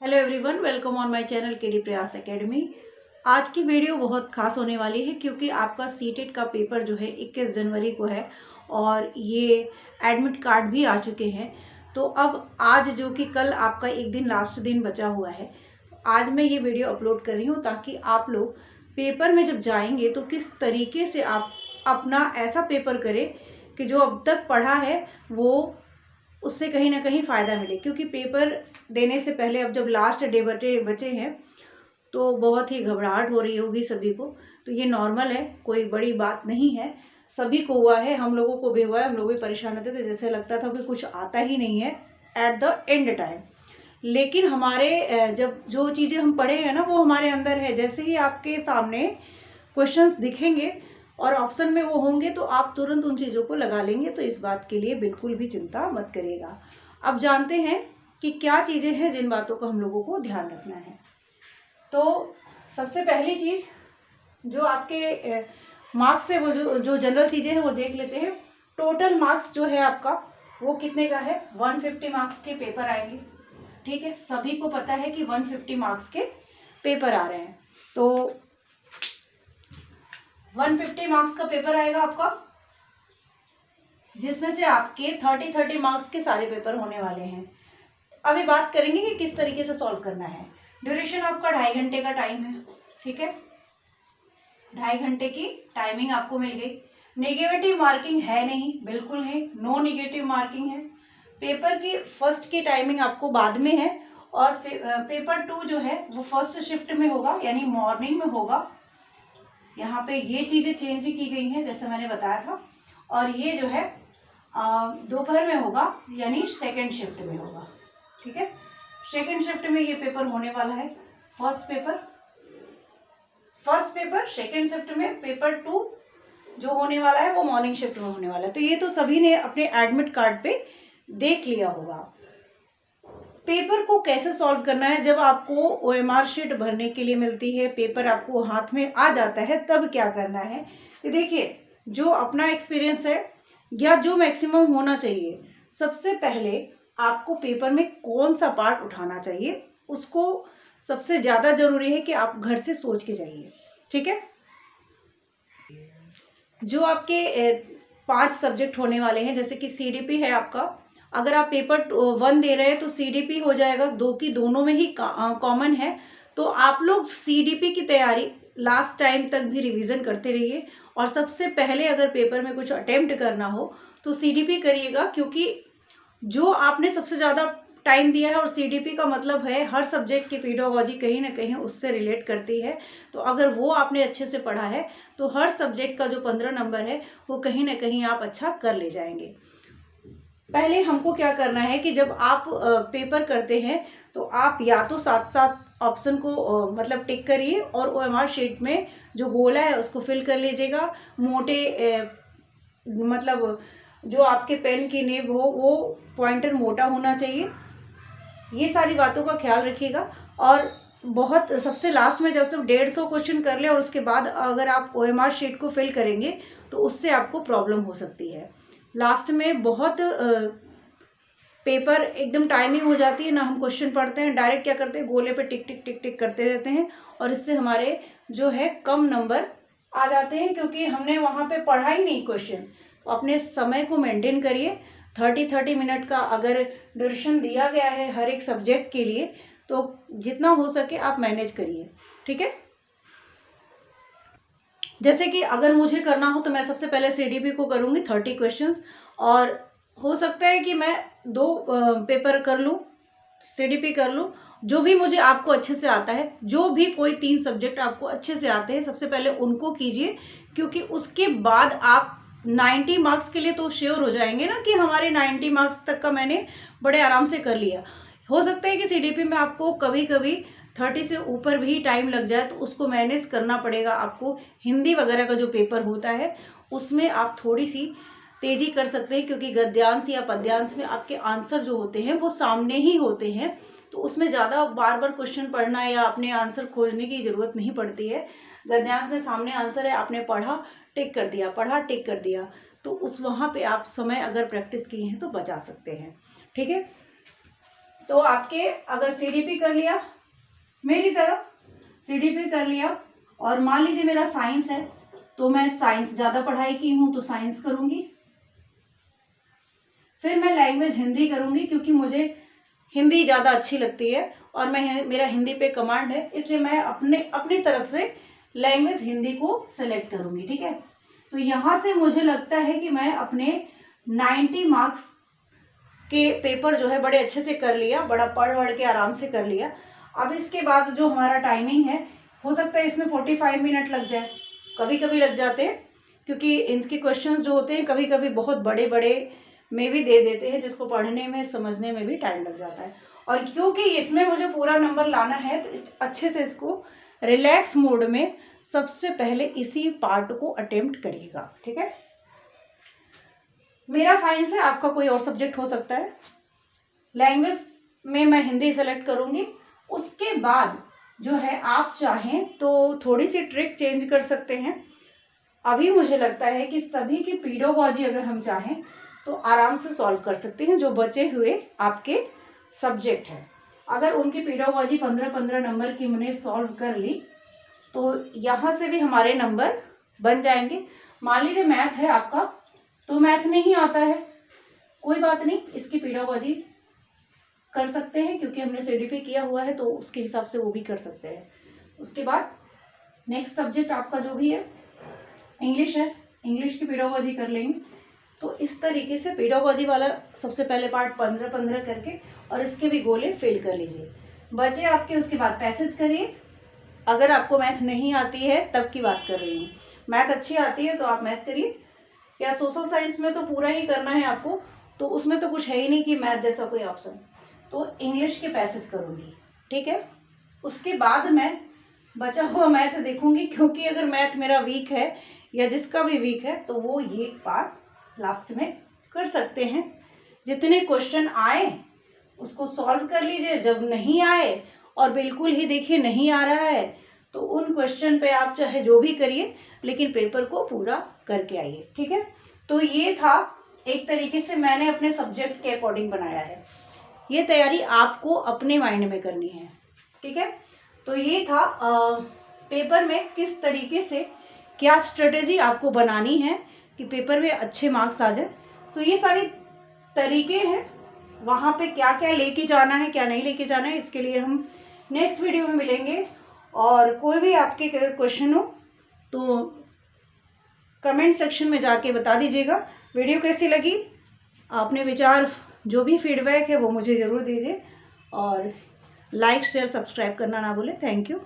Hello everyone, welcome on my channel KD प्रयास academy. आज की वीडियो बहुत खास होने वाली है क्योंकि आपका सीटेट का पेपर जो है 21 जनवरी को है और ये एडमिट कार्ड भी आ चुके हैं। तो अब आज जो कि कल आपका एक दिन लास्ट दिन बचा हुआ है, आज मैं ये वीडियो अपलोड कर रही हूँ ताकि आप लोग पेपर में जब जाएंगे तो किस तरीके से आप अपना ऐसा पेपर करें कि जो अब तक पढ़ा है वो उससे कहीं ना कहीं फ़ायदा मिले। क्योंकि पेपर देने से पहले अब जब लास्ट डे बचे हैं तो बहुत ही घबराहट हो रही होगी सभी को। तो ये नॉर्मल है, कोई बड़ी बात नहीं है, सभी को हुआ है, हम लोगों को भी हुआ है। हम लोग भी परेशान होते थे, जैसे लगता था कि कुछ आता ही नहीं है एट द एंड टाइम। लेकिन हमारे जब जो चीज़ें हम पढ़े हैं ना वो हमारे अंदर है। जैसे ही आपके सामने क्वेश्चंस दिखेंगे और ऑप्शन में वो होंगे तो आप तुरंत उन चीज़ों को लगा लेंगे। तो इस बात के लिए बिल्कुल भी चिंता मत करिएगा। अब जानते हैं कि क्या चीज़ें हैं जिन बातों को हम लोगों को ध्यान रखना है। तो सबसे पहली चीज़ जो आपके मार्क्स है, वो जो जनरल चीज़ें हैं वो देख लेते हैं। टोटल मार्क्स जो है आपका वो कितने का है? 150 मार्क्स के पेपर आएंगे। ठीक है, सभी को पता है कि 150 मार्क्स के पेपर आ रहे हैं। तो 150 मार्क्स का पेपर आएगा आपका, जिसमें से आपके 30 मार्क्स के सारे पेपर होने वाले हैं। अभी बात करेंगे कि किस तरीके से सॉल्व करना है। ड्यूरेशन आपका 2.5 घंटे का टाइम है। ठीक है, 2.5 घंटे की टाइमिंग आपको मिल गई। नेगेटिव मार्किंग है नहीं, बिल्कुल है, नो नेगेटिव मार्किंग है। पेपर की फर्स्ट की टाइमिंग आपको बाद में है और पेपर 2 जो है वो फर्स्ट शिफ्ट में होगा, यानी मॉर्निंग में होगा। यहाँ पे ये चीज़ें चेंज की गई हैं जैसे मैंने बताया था। और ये जो है दोपहर में होगा, यानी सेकेंड शिफ्ट में होगा। ठीक है, सेकेंड शिफ्ट में ये पेपर होने वाला है। फर्स्ट पेपर सेकेंड शिफ्ट में, पेपर 2 जो होने वाला है वो मॉर्निंग शिफ्ट में होने वाला है। तो ये तो सभी ने अपने एडमिट कार्ड पे देख लिया होगा। पेपर को कैसे सॉल्व करना है, जब आपको OMR शीट भरने के लिए मिलती है, पेपर आपको हाथ में आ जाता है, तब क्या करना है। तो देखिए, जो अपना एक्सपीरियंस है या जो मैक्सिमम होना चाहिए, सबसे पहले आपको पेपर में कौन सा पार्ट उठाना चाहिए उसको सबसे ज़्यादा ज़रूरी है कि आप घर से सोच के जाइए। ठीक है, जो आपके 5 सब्जेक्ट होने वाले हैं, जैसे कि CDP है आपका। अगर आप पेपर 1 दे रहे हैं तो CDP हो जाएगा, 2 की दोनों में ही कॉमन है। तो आप लोग CDP की तैयारी लास्ट टाइम तक भी रिवीजन करते रहिए। और सबसे पहले अगर पेपर में कुछ अटेम्प्ट करना हो तो CDP करिएगा, क्योंकि जो आपने सबसे ज़्यादा टाइम दिया है, और CDP का मतलब है हर सब्जेक्ट की पेडागोजी कहीं ना कहीं उससे रिलेट करती है। तो अगर वो आपने अच्छे से पढ़ा है तो हर सब्जेक्ट का जो 15 नंबर है वो कहीं ना कहीं आप अच्छा कर ले जाएंगे। पहले हमको क्या करना है कि जब आप पेपर करते हैं तो आप या तो साथ साथ ऑप्शन को मतलब टिक करिए और OMR शीट में जो बोला है उसको फिल कर लीजिएगा। मोटे मतलब जो आपके पेन की नेब हो वो पॉइंटर मोटा होना चाहिए। ये सारी बातों का ख्याल रखिएगा। और बहुत सबसे लास्ट में जब तक 150 क्वेश्चन कर ले और उसके बाद अगर आप OMR शीट को फिल करेंगे तो उससे आपको प्रॉब्लम हो सकती है। लास्ट में बहुत पेपर एकदम टाइमिंग हो जाती है ना, हम क्वेश्चन पढ़ते हैं डायरेक्ट क्या करते हैं, गोले पे टिक टिक टिक टिक करते रहते हैं और इससे हमारे जो है कम नंबर आ जाते हैं, क्योंकि हमने वहाँ पे पढ़ा ही नहीं क्वेश्चन। तो अपने समय को मेंटेन करिए। 30 मिनट का अगर ड्यूरेशन दिया गया है हर एक सब्जेक्ट के लिए तो जितना हो सके आप मैनेज करिए। ठीक है, जैसे कि अगर मुझे करना हो तो मैं सबसे पहले CDP को करूँगी 30 क्वेश्चंस, और हो सकता है कि मैं 2 पेपर कर लूँ, CDP कर लूँ, जो भी मुझे आपको अच्छे से आता है। जो भी कोई 3 सब्जेक्ट आपको अच्छे से आते हैं सबसे पहले उनको कीजिए, क्योंकि उसके बाद आप 90 मार्क्स के लिए तो श्योर हो जाएंगे ना कि हमारे 90 मार्क्स तक का मैंने बड़े आराम से कर लिया। हो सकता है कि CDP में आपको कभी कभी 30 से ऊपर भी टाइम लग जाए, तो उसको मैनेज करना पड़ेगा आपको। हिंदी वगैरह का जो पेपर होता है उसमें आप थोड़ी सी तेज़ी कर सकते हैं, क्योंकि गद्यांश या पद्यांश में आपके आंसर जो होते हैं वो सामने ही होते हैं। तो उसमें ज़्यादा बार बार क्वेश्चन पढ़ना या अपने आंसर खोजने की ज़रूरत नहीं पड़ती है। गद्यांश में सामने आंसर है, आपने पढ़ा टिक कर दिया, पढ़ा टिक कर दिया, तो उस वहाँ पे आप समय अगर प्रैक्टिस किए हैं तो बचा सकते हैं। ठीक है, तो आपके अगर CDP कर लिया, मेरी तरफ CDP कर लिया, और मान लीजिए मेरा साइंस है तो मैं साइंस ज़्यादा पढ़ाई की हूँ तो साइंस करूँगी। फिर मैं लैंग्वेज हिंदी करूँगी क्योंकि मुझे हिंदी ज़्यादा अच्छी लगती है और मेरा हिंदी पे कमांड है, इसलिए मैं अपनी तरफ से लैंग्वेज हिंदी को सेलेक्ट करूँगी। ठीक है, तो यहाँ से मुझे लगता है कि मैं अपने 90 मार्क्स के पेपर जो है बड़े अच्छे से कर लिया, बड़ा पढ़ के आराम से कर लिया। अब इसके बाद जो हमारा टाइमिंग है, हो सकता है इसमें 45 मिनट लग जाए, कभी कभी लग जाते हैं, क्योंकि इनके क्वेश्चंस जो होते हैं कभी कभी बहुत बड़े बड़े में भी दे देते हैं, जिसको पढ़ने में समझने में भी टाइम लग जाता है। और क्योंकि इसमें मुझे पूरा नंबर लाना है तो अच्छे से इसको रिलैक्स मोड में सबसे पहले इसी पार्ट को अटेम्प्ट करिएगा। ठीक है, मेरा साइंस है, आपका कोई और सब्जेक्ट हो सकता है। लैंग्वेज में मैं हिंदी सेलेक्ट करूँगी। उसके बाद जो है आप चाहें तो थोड़ी सी ट्रिक चेंज कर सकते हैं। अभी मुझे लगता है कि सभी की पेडागोजी अगर हम चाहें तो आराम से सॉल्व कर सकते हैं, जो बचे हुए आपके सब्जेक्ट हैं। अगर उनकी पेडागोजी 15-15 नंबर की हमने सॉल्व कर ली तो यहाँ से भी हमारे नंबर बन जाएंगे। मान लीजिए मैथ है आपका, तो मैथ नहीं आता है, कोई बात नहीं, इसकी पेडागोजी कर सकते हैं क्योंकि हमने CDP किया हुआ है तो उसके हिसाब से वो भी कर सकते हैं। उसके बाद नेक्स्ट सब्जेक्ट आपका जो भी है, इंग्लिश है, इंग्लिश की पेडागोजी कर लेंगे। तो इस तरीके से पेडागोजी वाला सबसे पहले पार्ट 15-15 करके और इसके भी गोले फिल कर लीजिए। बचे आपके उसके बाद पैसेज करिए। अगर आपको मैथ नहीं आती है तब की बात कर रही हूँ, मैथ अच्छी आती है तो आप मैथ करिए, या सोशल साइंस में तो पूरा ही करना है आपको, तो उसमें तो कुछ है ही नहीं कि मैथ जैसा कोई ऑप्शन, तो इंग्लिश के पैसेज करूँगी। ठीक है, उसके बाद मैं बचा हुआ मैथ देखूँगी, क्योंकि अगर मैथ मेरा वीक है या जिसका भी वीक है तो वो ये पार्ट लास्ट में कर सकते हैं। जितने क्वेश्चन आए उसको सॉल्व कर लीजिए, जब नहीं आए और बिल्कुल ही देखिए नहीं आ रहा है तो उन क्वेश्चन पे आप चाहे जो भी करिए लेकिन पेपर को पूरा करके आइए। ठीक है, तो ये था एक तरीके से मैंने अपने सब्जेक्ट के अकॉर्डिंग बनाया है। ये तैयारी आपको अपने माइंड में करनी है। ठीक है, तो ये था पेपर में किस तरीके से क्या स्ट्रेटेजी आपको बनानी है कि पेपर में अच्छे मार्क्स आ जाए। तो ये सारी तरीके हैं, वहाँ पे क्या क्या लेके जाना है क्या नहीं लेके जाना है, इसके लिए हम नेक्स्ट वीडियो में मिलेंगे। और कोई भी आपके क्वेश्चन हो तो कमेंट सेक्शन में जाके बता दीजिएगा। वीडियो कैसी लगी, अपने विचार जो भी फीडबैक है वो मुझे ज़रूर दीजिए, और लाइक शेयर सब्सक्राइब करना ना भूलें। Thank you.